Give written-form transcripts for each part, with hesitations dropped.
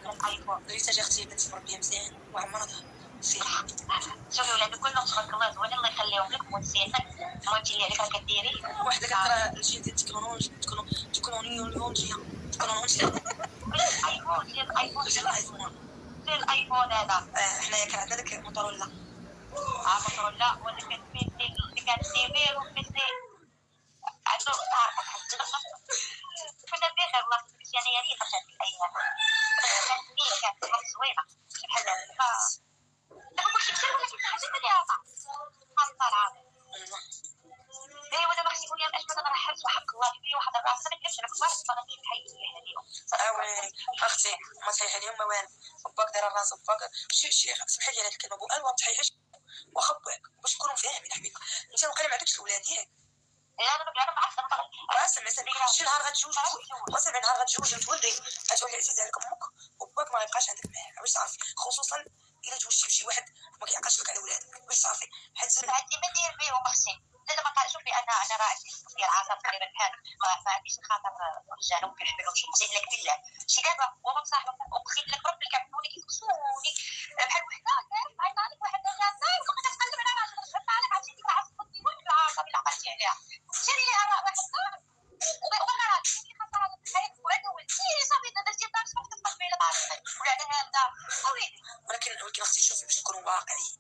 الايفون ريتا جا اختي بنت مربيه مزيان وعمرها سير. شوفي ولادك كلهم تبارك الله زوينين الله يخليهم لك ونسيتك المهم اللي عليك كديري وحده كترى الجي ديال تكنولوجيا الايفون ديال الايفون هذا حنايا كان عندنا داك موتورولا موتورولا ولا كان بيسي اللي كان سيفير وبيسي عنده كنا بخير الله يسلمك يعني هي خرجت الايام كانت كانت زوينه بحال هكا دابا كلشي مشى ولا كيف حاجه مليحه الله العظيم ايوا وانا ما خصني نقول اش انا حرت وحق الله في واحد الراس ما كنتش انا كبار باغي نجيب الحي اليوم اختي ما تحيح اليوم ما والو باك داير الراس باك شي سمحي لي هذه الكلمه بو الوا ما تحيحش واخا باش نكونوا فاهمين حبيبه انت واقيلا ما عندكش الاولاد ياك لا انا ما عرفتش شي نهار غتجوج وسبع نهار غتجوجي وتولدي غتولي عزيزه عليك امك وباك ما غيبقاش عندك معاه باش تعرفي خصوصا الا توجتي بشي واحد ما كيعقلش لك على ولادك باش تعرفي حيت عندي ما ندير بهم اختي لا ما شوفي انا راه عندي ديال عصا تقريبا بحال ما عنديش نخاطر الرجال وكنحملهم شي مزيان لك بالله شي دابا وما صاحبك اقسم لك ربي كيعملوني كيكسوني بحال وحده عارف عيطاني واحد الجازه وكنت كتقلب على راسها شفت عليك عرفتي ديك العصا كنتي واحد العصا بلا عقلتي عليها شري ليها واحد الدار وبغا تجي خاطر على الحياه وهذا هو سيري صافي درتي الدار صافي كتقلبي على طريقك ولا على هذا ويلي ولكن اختي شوفي باش نكونوا واقعيين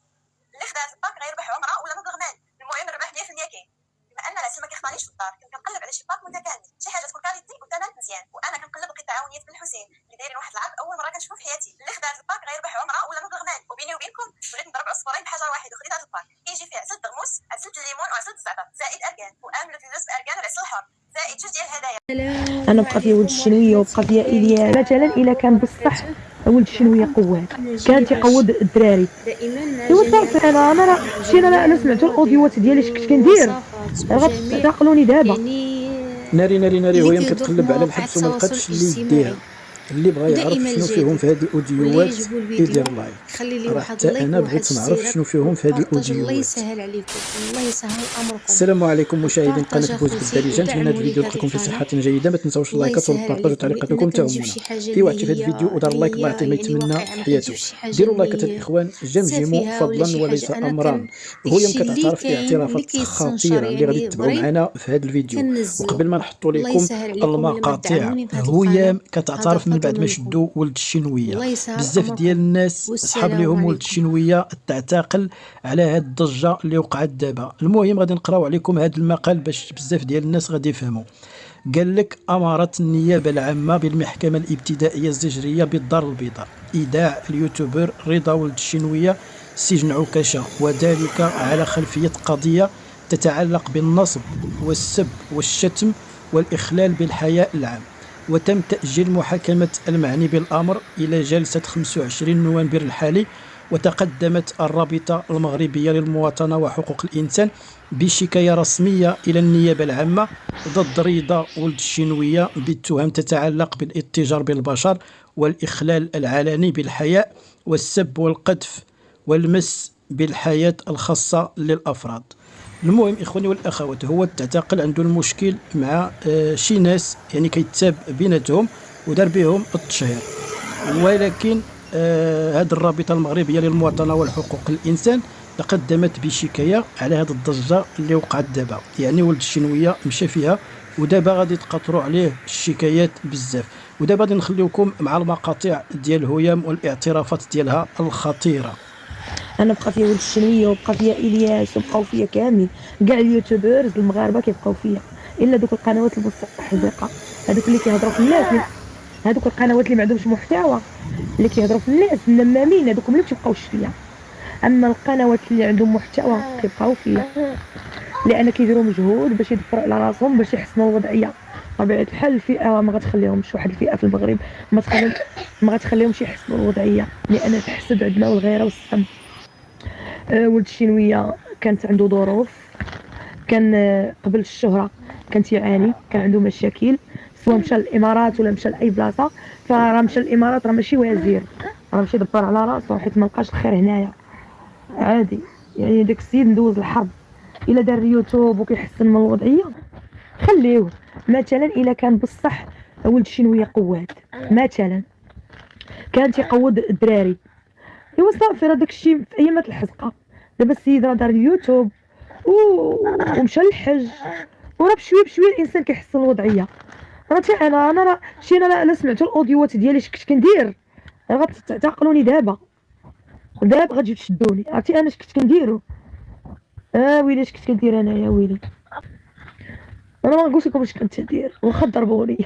اللي خدات الباك غيربح عمره ولا مبلغ مالي المهم الربح 100% كاين بما ان العسل ما كيخطانيش في الدار كنت كنقلب على شي باك متكامل شي حاجه تكون كاليتي وثمن مزيان وانا كنقلب لقيت تعاونيات بن الحسين اللي دايرين واحد العرض اول مره كنشوفو في حياتي اللي خدات الباك غيربح عمره ولا مبلغ مالي وبيني وبينكم وليت نضرب عصفورين بحجر واحد وخديت هذا الباك كيجي فيه عسل الدغموس عسل الليمون وعسل الزعتر زائد اركان وامله الجزء اركان العسل الحر زائد جوج ديال الهدايا انا بقى فيها ولد الشنويه وبقى فيها ايليا مثلا الا كان بصح ولد الشنويه قوات كان تيقود الدراري ايوا صافي انا راه مشينا انا سمعت الاوديوات ديالي كنت كندير غتعقلوني دابا ناري هو يمكن تقلب على الحبس وما لقاتش اللي يديها اللي بغى يعرف شنو فيهم في هذه الاوديوات يدير لايك راه حتى انا بغيت نعرف شنو فيهم في هذه الاوديوات. الله يسهل عليكم الله يسهل امركم. السلام عليكم مشاهدين قناه بوز بالدارجه، نتمنى هذا الفيديو يلقاكم في صحه جيده. ما تنساوش اللايكات والبارطاج وتعليقاتكم تاعمونا في واحد شاف هذا الفيديو ودار لايك الله يعطيه ما يتمنى حياته. ديروا لايكات الاخوان جمجموا فضلا وليس امرا. هو يمكن تعترف اعترافات خطيره اللي غادي تتبعوا معنا في هذا الفيديو. وقبل ما نحطوا لكم المقاطع هي كتعترف من بعد ما شدوا ولد الشنويه بزاف ديال الناس صحاب لهم ولد الشنويه تعتقل على هاد الضجه اللي وقعت دابا. المهم غادي نقراو عليكم هذا المقال باش بزاف ديال الناس غادي يفهموا. قال لك امرت النيابه العامه بالمحكمه الابتدائيه الزجريه بالدار البيضاء ايداع اليوتيوبر رضا ولد الشنويه سجن عكاشه، وذلك على خلفيه قضيه تتعلق بالنصب والسب والشتم والاخلال بالحياء العام. وتم تأجيل محاكمة المعني بالأمر إلى جلسة 25 نوفمبر الحالي. وتقدمت الرابطة المغربية للمواطنة وحقوق الإنسان بشكاية رسمية إلى النيابة العامة ضد رضا ولد الشنويه بالتهم تتعلق بالاتجار بالبشر والإخلال العلني بالحياء والسب والقذف والمس بالحياة الخاصة للأفراد. المهم اخواني والاخوات هو تعتقل عنده المشكل مع شي ناس يعني كيتساب بيناتهم ودار بهم التشهير، ولكن هذه الرابطه المغربيه للمواطنه والحقوق الانسان تقدمت بشكايه على هذه الضجه اللي وقعت دابا. يعني ولد الشنويه مشى فيها ودابا غادي تقطروا عليه الشكايات بزاف. ودابا غادي نخليكم مع المقاطع ديال هيام والاعترافات ديالها الخطيره. انا بقى فيها ولد الشنويه وبقى فيها الياس وبقاو فيها كاملين كاع اليوتيوبرز المغاربه كيبقاو فيها الا دوك القنوات المستحزقه هذوك اللي كيهضروا في الناس، هذوك القنوات اللي ما عندهمش محتوى اللي كيهضروا في الناس النمامين هذوك اللي تيبقاوش فيها. اما القنوات اللي عندهم محتوى كيبقاو فيها لان كيديروا مجهود باش يدبروا على راسهم باش يحسنوا الوضعيه. طبيعه الحال الفئه ما غتخليهمش، واحد الفئه في المغرب ما غتخليهمش يحسنوا الوضعيه لان الحسد عندنا والغيره والسم. ولد الشنويه كانت عنده ظروف، كان قبل الشهره كانت يعاني، كان عنده مشاكل سواء مشى للامارات ولا مشى لاي بلاصه. فراه مشى للامارات راه ماشي وزير، راه مشى يدبر على راسو حيت ما لقاش الخير هنايا عادي. يعني داك السيد ندوز الحرب الا دار اليوتيوب وكيحسن من الوضعيه خليوه. مثلا الا كان بصح ولد الشنويه قواد مثلا كان تيقود الدراري. ايوا صافي راه داكشي في ايامات الحزقه. دابا السيد راه دار اليوتيوب ومشى للحج، وراه بشويه بشويه الانسان كيحسن الوضعيه. راه حتى انا راه شي انا لا سمعتوا الاوديوات ديالي اش كنت كندير غتعقلوني دابا غتجيو تشدوني. عرفتي انا اش كنت كنديرو؟ ويلي اش كنت كندير انا يا ويلي. انا ما نقولش لكم اش كنت ندير واخا ضربوني.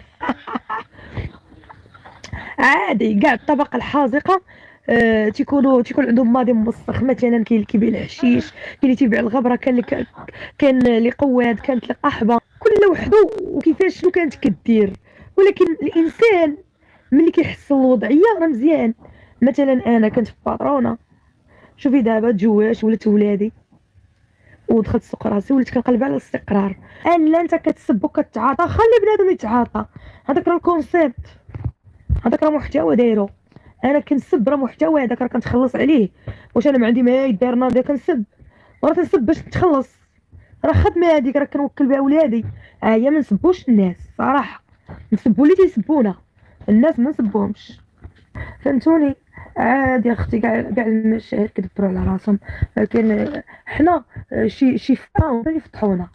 عادي كاع الطبقه الحاذقه تيكون عندهم ماضي موسخ. مثلا كاين اللي كيبيع الحشيش، كاين اللي تيبيع الغبره، كان اللي قواد، كانت اللي قحبه، كل وحده وكيفاش شنو كانت كدير. ولكن الانسان ملي كيحسن الوضعيه راه مزيان. مثلا انا كنت في باترونه، شوفي دابا تزوجت ولات ولادي ودخلت سوق راسي وليت كنقلب على الاستقرار. لا انت كتسب وكتعاطى، خلي بنادم يتعاطى، هذاك راه الكونسيبت، هذاك راه محتوى دايرو. انا كنسب راه محتوى، هذاك راه كنتخلص عليه. واش انا ما عندي ما يدير ناضي كنسب؟ راه تنسب باش نتخلص، راه خدمه هذيك، راه كنوكل بها ولادي. هي ما نسبوش الناس صراحه، نسبوا اللي تيسبونا، الناس ما نسبوهمش، فهمتوني؟ عادي اختي، كاع المشاهير كيدبروا على راسهم، لكن حنا شي فئه هما اللي فتحونا،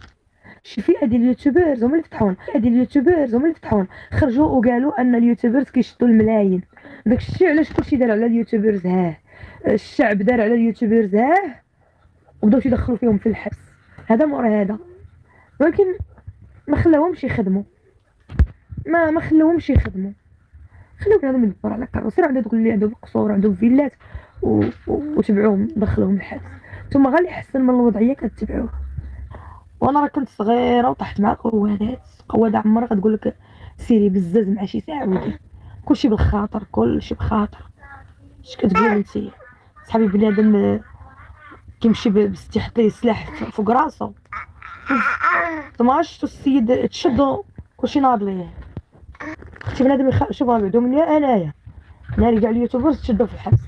شي فئه ديال اليوتيوبرز هما اللي فتحونا، خرجوا وقالوا ان اليوتيوبرز كيشدوا الملايين. داكشي علاش كلشي دار على اليوتيوبرز، الشعب دار على اليوتيوبرز، وبداو تيدخلوا فيهم في الحبس، هذا مورا هذا. ولكن ما خلاوهمش يخدموا، ما خلاوهمش يخدموا، خليو بنادم يدبر على كاروسير. عنده دوك اللي عندهم قصور، عندهم فيلات، وتبعوهم دخلوهم الحبس. ثم غير يحسن من الوضعيه كتبعوه. وانا راه كنت صغيره وطحت مع قواده عمرها كتقول لك سيري بزاز مع شي سعودي، كلشي بالخاطر، كلشي بخاطر. اش كتقول انت؟ صحابي بنادم كيمشي بيحط ليه السلاح فوق راسو، ثم شفتو السيد تشدو كلشي ناض ليه. اختي بنادم شوف بعدو مني انايا ناري كاع اليوتيوبرز تشدو في الحبس،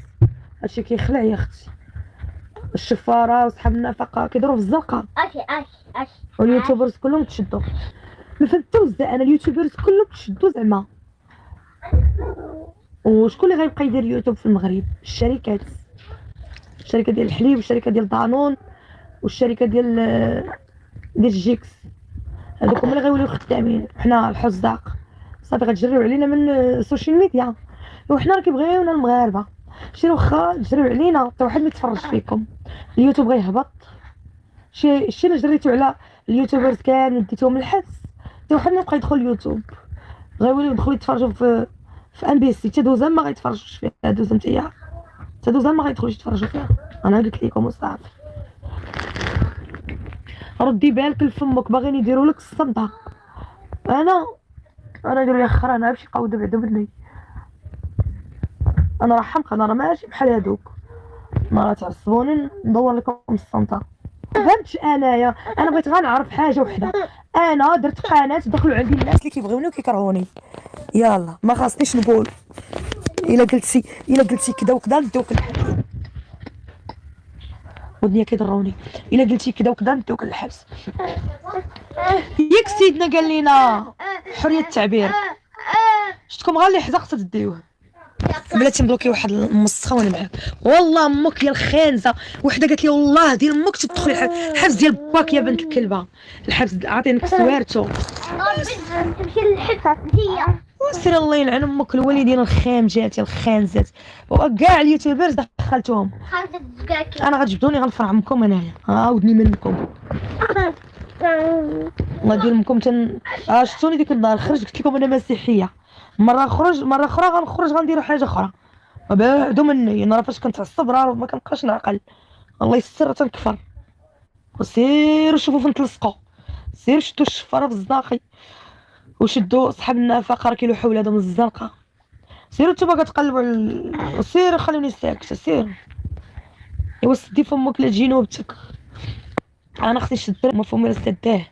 هادشي كيخلع يا اختي. الشفاره وصحاب النفقه كيضربوا في الزنقه، واليوتيوبرز كلهم تشدوا. ما فهمتوش انا اليوتيوبرز كلهم تشدوا زعما. وشكون اللي غيبقى يدير يوتيوب في المغرب؟ الشركه ديال الحليب، والشركه ديال دانون، والشركه ديال جيكس، هذوك هما اللي غيوليو خدامين. حنا الحزاق صافي غتجريو علينا من السوشيال ميديا، وحنا راه كيبغيونا المغاربه. شي واخا تجريو علينا حتى واحد ما يتفرج فيكم، اليوتيوب غيهبط. شي اللي جريتو على اليوتيوبرز كامل ديتوهم الحبس، حتى واحد ما يبقى يدخل اليوتيوب، غيوليو يدخلوا يتفرجوا في ام بي سي. تدوزا ما غيتفرجوش فيها، دوزا نتايا تدوزا ما غيدخلوش يتفرجوا فيها. انا قلت لكم وصافي، ردي بالك لفمك، باغيين يديروا لك الصمده. انا ندير لي اخر، انا نمشي قاوده بعدا مني، انا راه حمقى، انا راه ماشي بحال هادوك، ما راه تعصبوني ندور لكم الصمته. فهمتش انايا؟ انا بغيت غير نعرف حاجه وحده، انا درت قناه دخلوا عندي الناس اللي كيبغيوني وكيكرهوني، يلا ما خاصنيش نقول. الا قلتي كذا وكذا ندوك الحبس، ودنيا كيضروني. الا قلتي كذا وكذا ندوك الحبس. ياك سيدنا قال لنا حريه التعبير، شفتكم غير اللي حزقت تديوه. بلاتي مبلوكي واحد المسخه وانا معاك، والله امك يا الخانزه. وحده قالت لي والله ديال امك تدخلي الحبس ديال باك يا بنت الكلبه، الحبس عاطينك سوارتو تمشي للحبس هي. وسير الله يلعن امك الوالدين الخامجات يا الخانزات، وكاع اليوتيوبرز دخلتهم. انا غتجبدوني غنفرعمكم انايا، ودني منكم الله ديال امكم. شفتوني ديك النهار خرج قلت لكم انا مسيحيه، مره اخرى غنخرج غنديروا حاجه اخرى، بعدوا مني. انا راه فاش كنتعصب راه ما كنبقاش نعقل، الله يستر تنكفر. وسيروا شوفوا فين تلصقوا، سير شدوا الشفاره في الزناقي، وشدوا صحاب النفقه راه كيلوحوا ولادهم الزرقاء. سيروا نتوما كتقلبوا سير خلوني ساكته، سير ايوا سدي فمك لا تجي نوبتك. انا اختي شدت مفهوم لا سداه.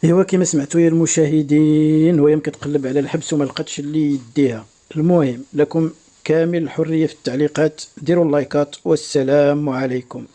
ايوا كما سمعتوا يا المشاهدين، وهي كتقلب على الحبس وما لقاتش اللي يديها. المهم لكم كامل الحريه في التعليقات، ديروا اللايكات والسلام عليكم.